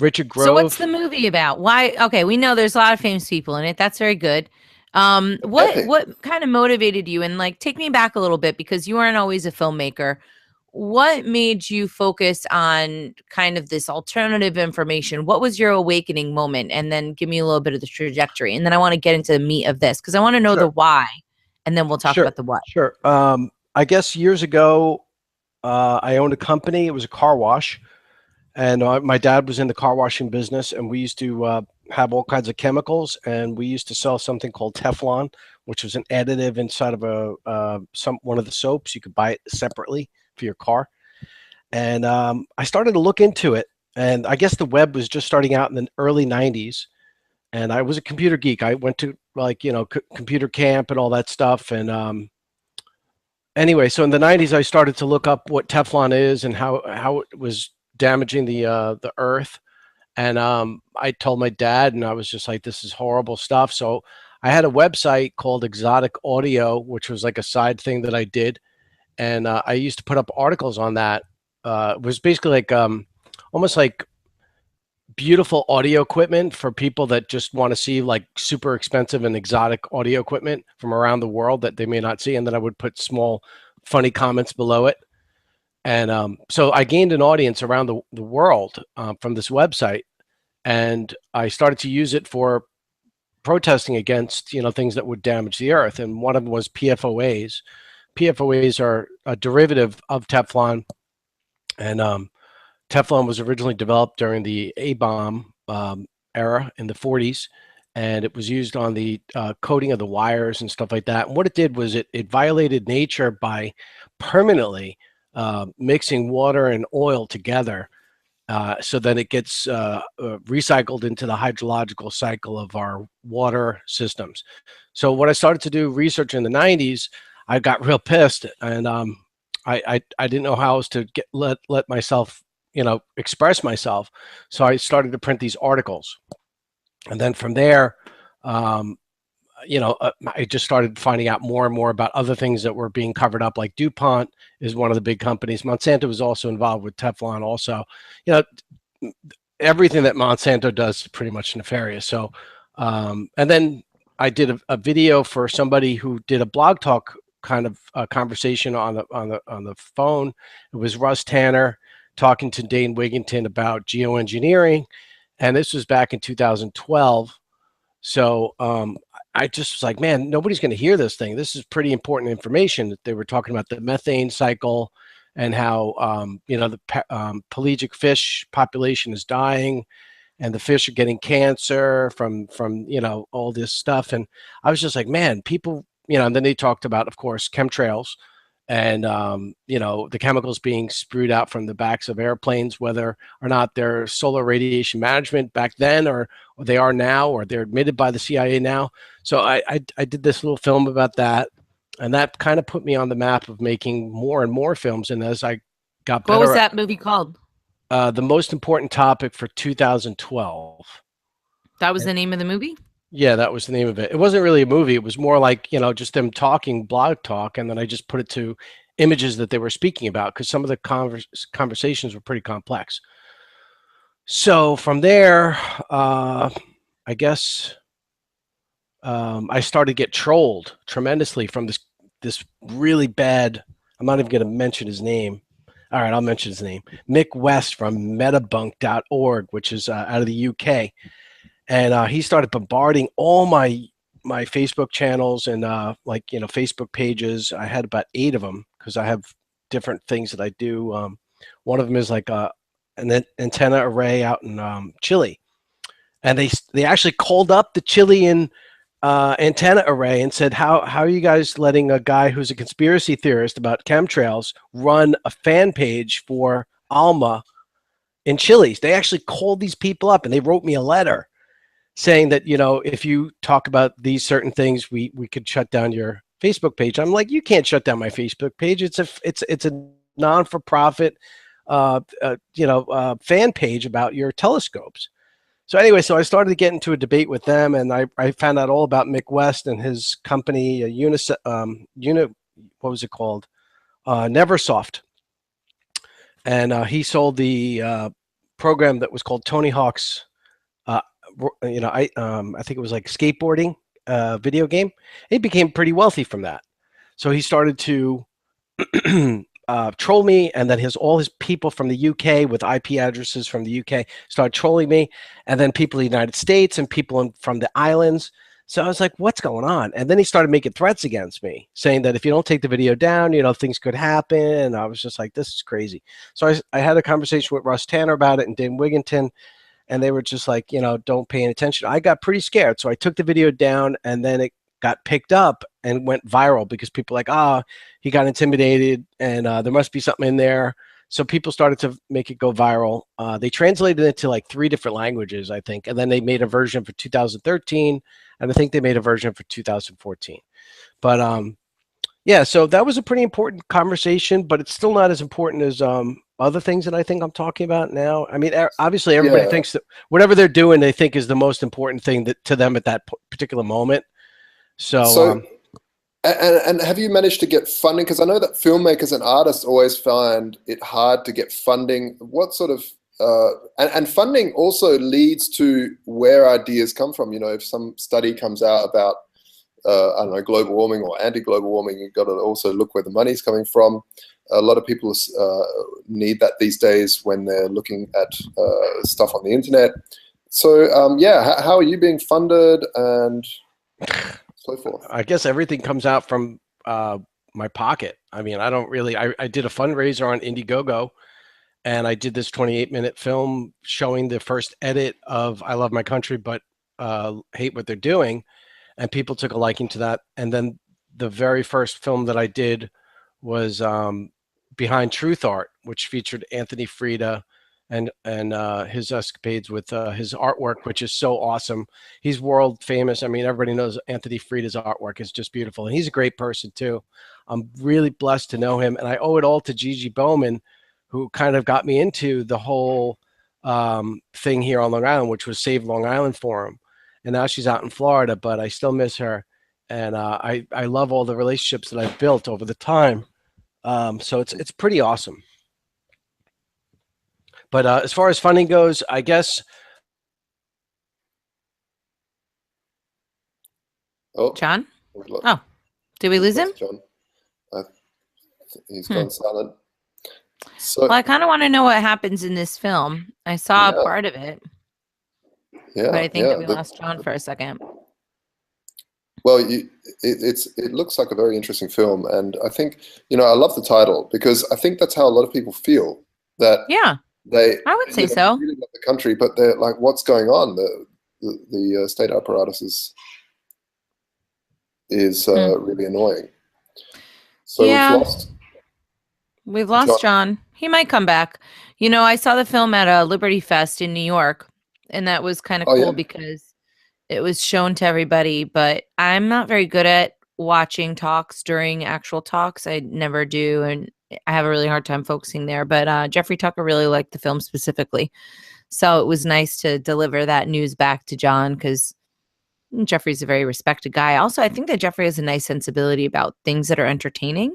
Richard Grove. So what's the movie about? Why? Okay, we know there's a lot of famous people in it. That's very good. What kind of motivated you? And like, take me back a little bit, because you weren't always a filmmaker. What made you focus on kind of this alternative information? What was your awakening moment? And then give me a little bit of the trajectory. And then I want to get into the meat of this, because I want to know the why. And then we'll talk about the what. Sure. I guess years ago, I owned a company. It was a car wash. And my dad was in the car washing business, and we used to have all kinds of chemicals, and we used to sell something called Teflon, which was an additive inside of one of the soaps. You could buy it separately for your car. And I started to look into it, and I guess the web was just starting out in the early 90s, and I was a computer geek. I went to computer camp and all that stuff. And anyway, so in the 90s, I started to look up what Teflon is and how it was damaging the earth. And I told my dad, and I was just like, this is horrible stuff. So I had a website called Exotic Audio, which was like a side thing that I did. And I used to put up articles on that. It was basically like almost like beautiful audio equipment for people that just want to see like super expensive and exotic audio equipment from around the world that they may not see. And then I would put small funny comments below it. And so I gained an audience around the world from this website, and I started to use it for protesting against, things that would damage the earth. And one of them was PFOAs. PFOAs are a derivative of Teflon, and Teflon was originally developed during the A-bomb era in the 40s, and it was used on the coating of the wires and stuff like that. And what it did was it violated nature by permanently mixing water and oil together, so that it gets recycled into the hydrological cycle of our water systems. So what I started to do research in the 90s, I got real pissed, and I didn't know how else to let myself express myself. So I started to print these articles, and then from there, I just started finding out more and more about other things that were being covered up. Like DuPont is one of the big companies. Monsanto was also involved with Teflon also. Everything that Monsanto does is pretty much nefarious. So, and then I did a video for somebody who did a blog talk kind of conversation on the phone. It was Russ Tanner talking to Dane Wigington about geoengineering. And this was back in 2012. So I just was like, man, nobody's going to hear this thing. This is pretty important information. They were talking about the methane cycle and how, the pelagic fish population is dying, and the fish are getting cancer from all this stuff. And I was just like, man, people, and then they talked about, of course, chemtrails and, the chemicals being spewed out from the backs of airplanes, whether or not they're solar radiation management back then, or they are now, or they're admitted by the CIA now. So I did this little film about that, and that kind of put me on the map of making more and more films. And as I got better, what was that movie called? The Most Important Topic for 2012. That was the name of the movie? Yeah, that was the name of it. It wasn't really a movie. It was more like, just them talking blog talk. And then I just put it to images that they were speaking about, because some of the conversations were pretty complex. So from there, I guess I started to get trolled tremendously from this really bad. I'm not even going to mention his name. All right, I'll mention his name. Mick West from metabunk.org, which is out of the UK. And he started bombarding all my Facebook channels and Facebook pages. I had about 8 of them because I have different things that I do. One of them is like an antenna array out in Chile. And they actually called up the Chilean antenna array and said, how are you guys letting a guy who's a conspiracy theorist about chemtrails run a fan page for ALMA in Chile? They actually called these people up and they wrote me a letter saying that, if you talk about these certain things, we could shut down your Facebook page. I'm like, you can't shut down my Facebook page. It's a non-for-profit fan page about your telescopes. So anyway, so I started to get into a debate with them, and I found out all about Mick West and his company, what was it called? Neversoft. And he sold the program that was called Tony Hawk's, I think it was like skateboarding video game. He became pretty wealthy from that. So he started to troll me, and then all his people from the UK with IP addresses from the UK started trolling me, and then people in the United States and people from the islands. So I was like, what's going on? And then he started making threats against me, saying that if you don't take the video down, things could happen. And I was just like, this is crazy. So I had a conversation with Russ Tanner about it and Dan Wigginton, and they were just like, don't pay any attention. I got pretty scared. So I took the video down, and then it got picked up and went viral because people were like, he got intimidated and there must be something in there. So people started to make it go viral. They translated it to like 3 different languages, I think. And then they made a version for 2013. And I think they made a version for 2014. But yeah, so that was a pretty important conversation, but it's still not as important as other things that I think I'm talking about now. I mean, obviously everybody thinks that whatever they're doing, they think is the most important thing to them at that particular moment. So and have you managed to get funding? Because I know that filmmakers and artists always find it hard to get funding. What sort of and funding also leads to where ideas come from. If some study comes out about I don't know, global warming or anti-global warming, you've got to also look where the money's coming from. A lot of people need that these days when they're looking at stuff on the internet. So how are you being funded and so forth? I guess everything comes out from my pocket. I mean, I don't really, I did a fundraiser on Indiegogo, and I did this 28-minute film showing the first edit of I Love My Country, but Hate What They're Doing. And people took a liking to that. And then the very first film that I did was Behind Truth Art, which featured Anthony Frida and his escapades with his artwork, which is so awesome. He's world famous. I mean, everybody knows Anthony Frida's artwork is just beautiful. And he's a great person too. I'm really blessed to know him. And I owe it all to Gigi Bowman, who kind of got me into the whole thing here on Long Island, which was Save Long Island Forum. And now she's out in Florida, but I still miss her. And I love all the relationships that I've built over the time. So it's pretty awesome. But as far as funding goes, I guess. John? Oh, did we lose him? John. He's gone silent. So, well, I kind of want to know what happens in this film. I saw a part of it. Yeah, but I think that we lost John for a second. Well, it looks like a very interesting film, and I think I love the title because I think that's how a lot of people feel. That I would say so. Really love the country, but they're like, what's going on? The state apparatus is really annoying. So we've lost John. He might come back. I saw the film at a Liberty Fest in New York, and that was kind of cool because it was shown to everybody. But I'm not very good at watching talks during actual talks. I never do, and I have a really hard time focusing there. But Jeffrey Tucker really liked the film specifically, so it was nice to deliver that news back to John because Jeffrey's a very respected guy. Also, I think that Jeffrey has a nice sensibility about things that are entertaining,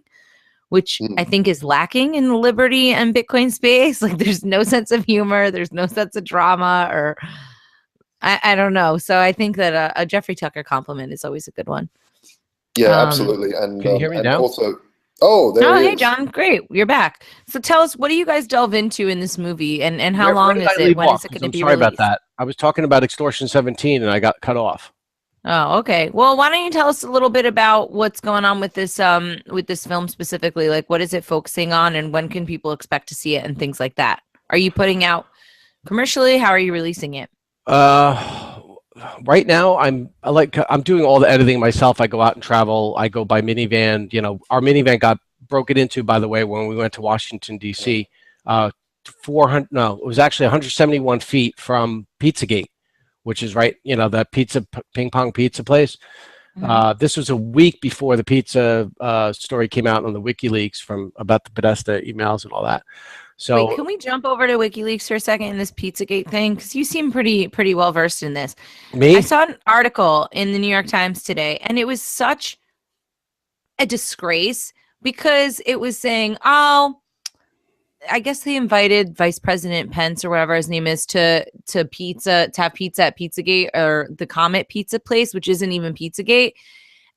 which I think is lacking in the liberty and Bitcoin space. Like there's no sense of humor, there's no sense of drama, or I don't know. So I think that a Jeffrey Tucker compliment is always a good one. Yeah, absolutely. And can you hear me and now? Also, there he hey, is. John, great, you're back. So tell us, what do you guys delve into in this movie, and how long is it? When is it going to be released? Sorry about that. I was talking about Extortion 17 and I got cut off. Oh, okay. Well, why don't you tell us a little bit about what's going on with this film specifically? Like, what is it focusing on, and when can people expect to see it, and things like that? Are you putting out commercially? How are you releasing it? Right now I'm doing all the editing myself. I go out and travel. I go by minivan. You know, our minivan got broken into, by the way, when we went to Washington D.C. 400. No, it was actually 171 feet from Pizzagate, which is right, you know, that ping pong pizza place. This was a week before the pizza story came out on the WikiLeaks about the Podesta emails and all that. So wait, can we jump over to WikiLeaks for a second in this Pizzagate thing? Because you seem pretty well versed in this. Me? I saw an article in the New York Times today, and it was such a disgrace because it was saying, oh, I guess they invited Vice President Pence or whatever his name is to have pizza at Pizzagate, or the Comet Pizza place, which isn't even Pizzagate.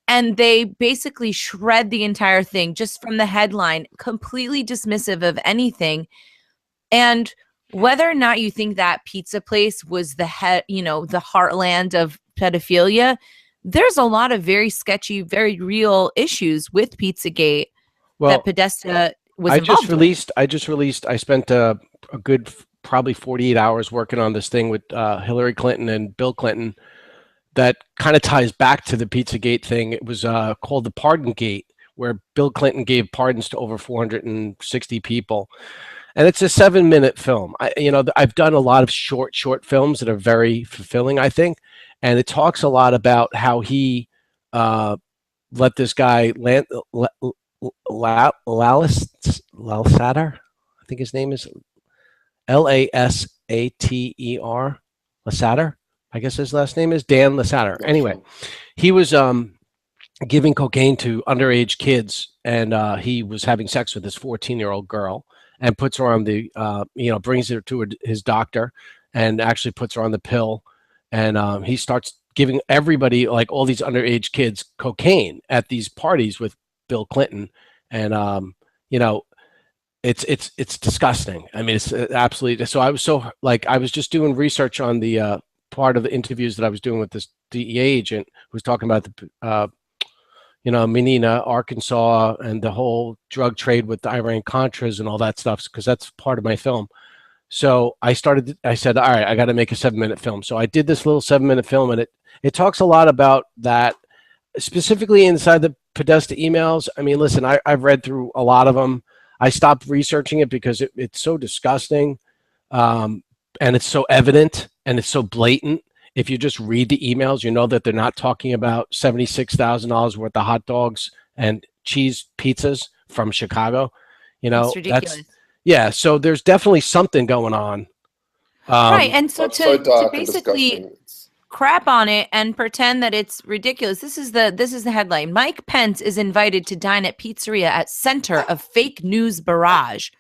And they basically shred the entire thing just from the headline, completely dismissive of anything. And whether or not you think that pizza place was the heartland of pedophilia, there's a lot of very sketchy, very real issues with Pizzagate that Podesta was involved with. I spent a good probably 48 hours working on this thing with Hillary Clinton and Bill Clinton that kind of ties back to the Pizzagate thing. It was called the Pardon Gate, where Bill Clinton gave pardons to over 460 people. And it's a 7-minute film. I've done a lot of short films that are very fulfilling, I think. And it talks a lot about how he let this guy, Lassater, I think his name is Lassater, Lassater. I guess his last name is Dan Lassater. Anyway, he was giving cocaine to underage kids, and he was having sex with this 14-year-old girl, and puts her on the, brings her to his doctor, and actually puts her on the pill, and he starts giving everybody, like all these underage kids, cocaine at these parties with Bill Clinton, and it's disgusting. I mean, it's absolutely. So I was just doing research on the part of the interviews that I was doing with this DEA agent who was talking about the Menina, Arkansas, and the whole drug trade with the Iran Contras and all that stuff, because that's part of my film. So I said, all right, I got to make a 7-minute film. So I did this little 7-minute film, and it talks a lot about that, specifically inside the Podesta emails. I mean, listen, I've read through a lot of them. I stopped researching it because it's so disgusting, and it's so evident, and it's so blatant. If you just read the emails, you know that they're not talking about $76,000 worth of hot dogs and cheese pizzas from Chicago. That's ridiculous. So there's definitely something going on. Right. And so to basically crap on it and pretend that it's ridiculous. This is the headline. Mike Pence is invited to dine at pizzeria at center of fake news barrage.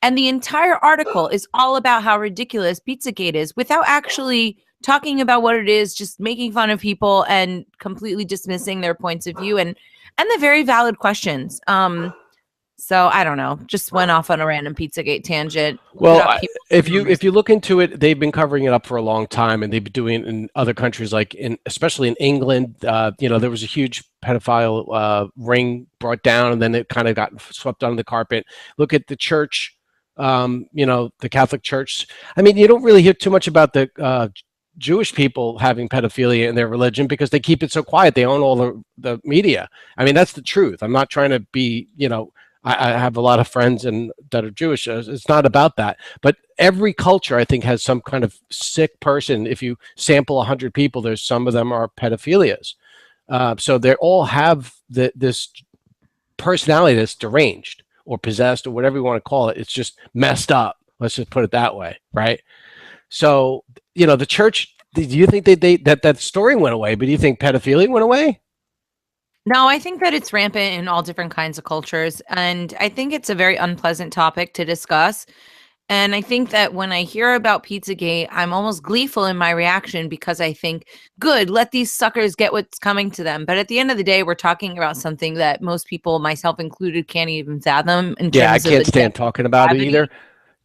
And the entire article is all about how ridiculous Pizzagate is, without actually talking about what it is, just making fun of people and completely dismissing their points of view and the very valid questions. So I don't know, just went off on a random Pizzagate tangent. Well, if you look into it, they've been covering it up for a long time, and they've been doing it in other countries, especially in England. There was a huge pedophile ring brought down, and then it kind of got swept under the carpet. Look at the church, the Catholic Church. I mean, you don't really hear too much about the Jewish people having pedophilia in their religion because they keep it so quiet. They own all the media. I mean, that's the truth. I'm not trying to be, I have a lot of friends that are Jewish. It's not about that. But every culture, I think, has some kind of sick person. If you sample 100 people, there's some of them are pedophilias. So they all have this personality that's deranged or possessed or whatever you want to call it. It's just messed up. Let's just put it that way, right? So, the church, do you think that story went away, but do you think pedophilia went away? No, I think that it's rampant in all different kinds of cultures. And I think it's a very unpleasant topic to discuss. And I think that when I hear about Pizzagate, I'm almost gleeful in my reaction because I think, good, let these suckers get what's coming to them. But at the end of the day, we're talking about something that most people, myself included, can't even fathom in Yeah, I terms of the can't stand depth talking of about it gravity. either.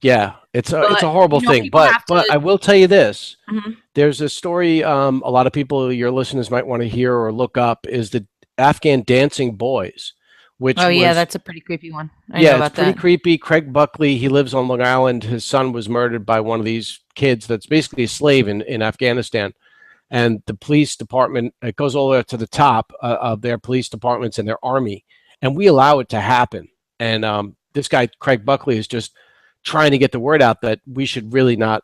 Yeah, it's But, a horrible thing. people have But to. I will tell you this. Mhm. There's a story a lot of people, your listeners, might want to hear or look up, is the Afghan dancing boys, which Oh, yeah, was, that's a pretty creepy one. I know yeah, it's about pretty that. creepy. Craig Buckley, he lives on Long Island. His son was murdered by one of these kids that's basically a slave in Afghanistan. And the police department, it goes all the way up to the top of their police departments and their army. And we allow it to happen. And this guy, Craig Buckley, is just trying to get the word out that we should really not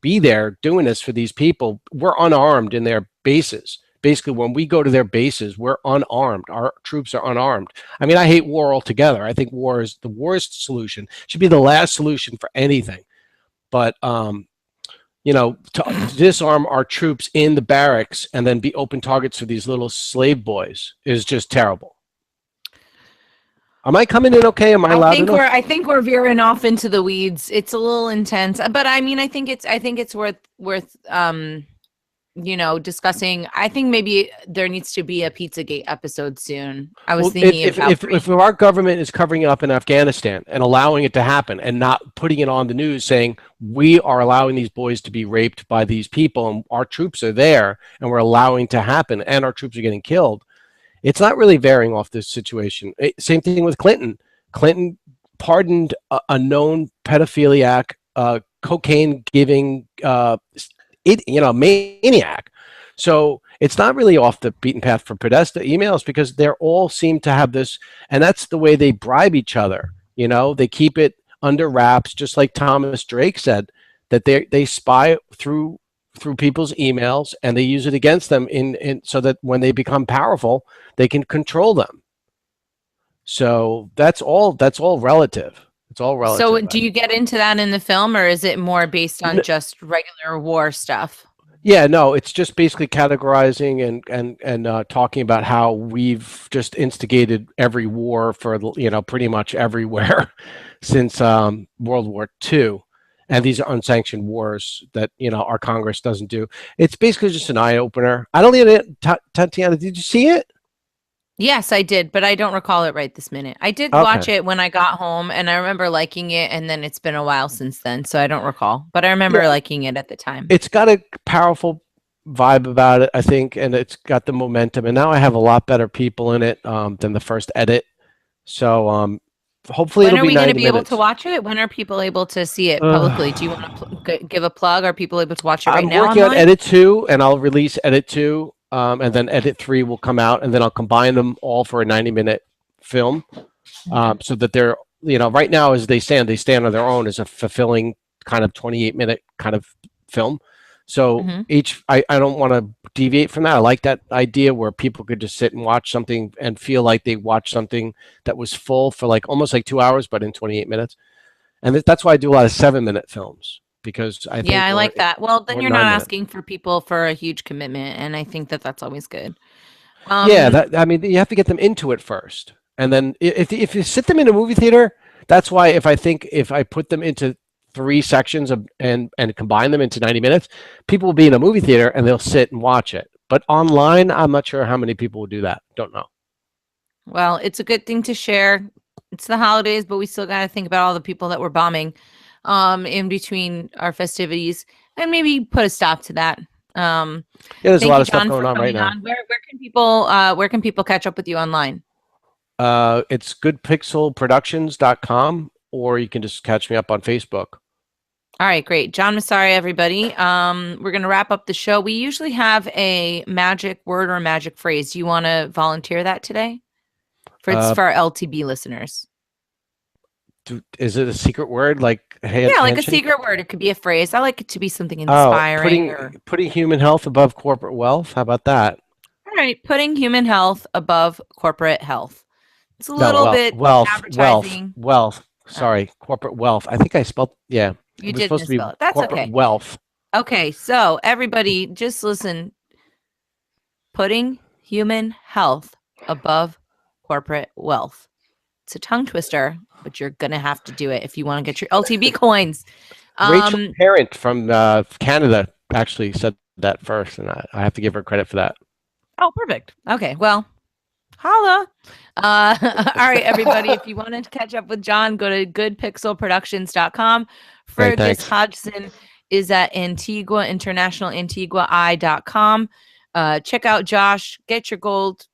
be there doing this for these people. We're unarmed in their bases. Basically, when we go to their bases, we're unarmed. Our troops are unarmed. I mean, I hate war altogether. I think war is the worst solution. It should be the last solution for anything. But to disarm our troops in the barracks and then be open targets for these little slave boys is just terrible. Am I coming in okay? Am I loud enough? I think we're veering off into the weeds. It's a little intense, but I mean, I think it's worth discussing. I think maybe there needs to be a Pizzagate episode soon. I was thinking if our government is covering it up in Afghanistan and allowing it to happen and not putting it on the news saying we are allowing these boys to be raped by these people and our troops are there and we're allowing it to happen and our troops are getting killed, it's not really veering off this situation. Same thing with Clinton. Clinton pardoned a known pedophiliac, cocaine giving, maniac. So it's not really off the beaten path for Podesta emails because they all seem to have this, and that's the way they bribe each other. They keep it under wraps, just like Thomas Drake said, that they spy through people's emails and they use it against them in so that when they become powerful, they can control them. So that's all relative. It's all relative. So do you get into that in the film, or is it more based on just regular war stuff? Yeah, no, it's just basically categorizing and talking about how we've just instigated every war for pretty much everywhere since World War II. And these are unsanctioned wars that our Congress doesn't do. It's basically just an eye opener. I don't think Tatiana, did you see it? Yes, I did, but I don't recall it right this minute. I did watch it when I got home, and I remember liking it, and then it's been a while since then, so I don't recall. But I remember liking it at the time. It's got a powerful vibe about it, I think, and it's got the momentum. And now I have a lot better people in it than the first edit. So hopefully it'll be 90 minutes. When are we going to be able to watch it? When are people able to see it publicly? Do you want to give a plug? Are people able to watch it right now? I'm working on edit 2, and I'll release edit 2. And then edit 3 will come out, and then I'll combine them all for a 90-minute film, so that they're, right now as they stand on their own as a fulfilling kind of 28-minute kind of film. So I don't want to deviate from that. I like that idea where people could just sit and watch something and feel like they watched something that was full for almost 2 hours, but in 28 minutes. And that's why I do a lot of 7-minute films. Because I think I like that. Well, then you're not asking for people for a huge commitment, and I think that that's always good. You have to get them into it first, and then if you sit them in a movie theater, that's why if I put them into 3 sections and combine them into 90 minutes, people will be in a movie theater and they'll sit and watch it. But online, I'm not sure how many people will do that. Don't know. Well, it's a good thing to share. It's the holidays, but we still got to think about all the people that we're bombing in between our festivities, and maybe put a stop to that. There's a lot of stuff going on right now. Where can people catch up with you online? It's goodpixelproductions.com, or you can just catch me up on Facebook. All right, great. John Massaria, everybody. We're going to wrap up the show. We usually have a magic word or a magic phrase. Do you want to volunteer that today? For our LTB listeners. Is it a secret word like like a secret word? It could be a phrase. I like it to be something inspiring. Putting human health above corporate wealth. How about that? All right, putting human health above corporate health. It's a little bit advertising. Wealth. Sorry, corporate wealth. I think I spelled. Yeah, you did misspell it. That's okay. Wealth. Okay, so everybody, just listen. Putting human health above corporate wealth. It's a tongue twister, but you're going to have to do it if you want to get your LTB coins. Rachel Parent from Canada actually said that first, and I have to give her credit for that. Oh, perfect. Okay, well, holla. All right, everybody. If you want to catch up with John, go to goodpixelproductions.com. Fergus Hodgson is at Antigua International, AntiguaI.com. Check out Josh. Get your gold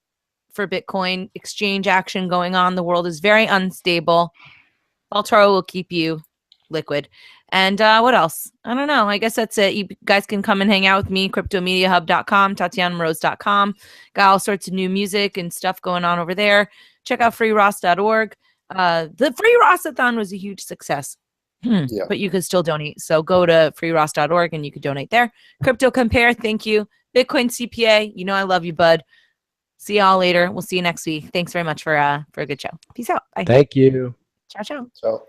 for Bitcoin. Exchange action going on. The world is very unstable. Baltoro will keep you liquid. And what else? I don't know. I guess that's it. You guys can come and hang out with me, cryptomediahub.com, tatianamorose.com. Got all sorts of new music and stuff going on over there. Check out freeross.org. The Free Rossathon was a huge success. But you could still donate. So go to freeross.org and you could donate there. Crypto Compare, thank you. Bitcoin CPA, you know I love you, bud. See y'all later. We'll see you next week. Thanks very much for a good show. Peace out. Bye. Thank you. Ciao, ciao. So.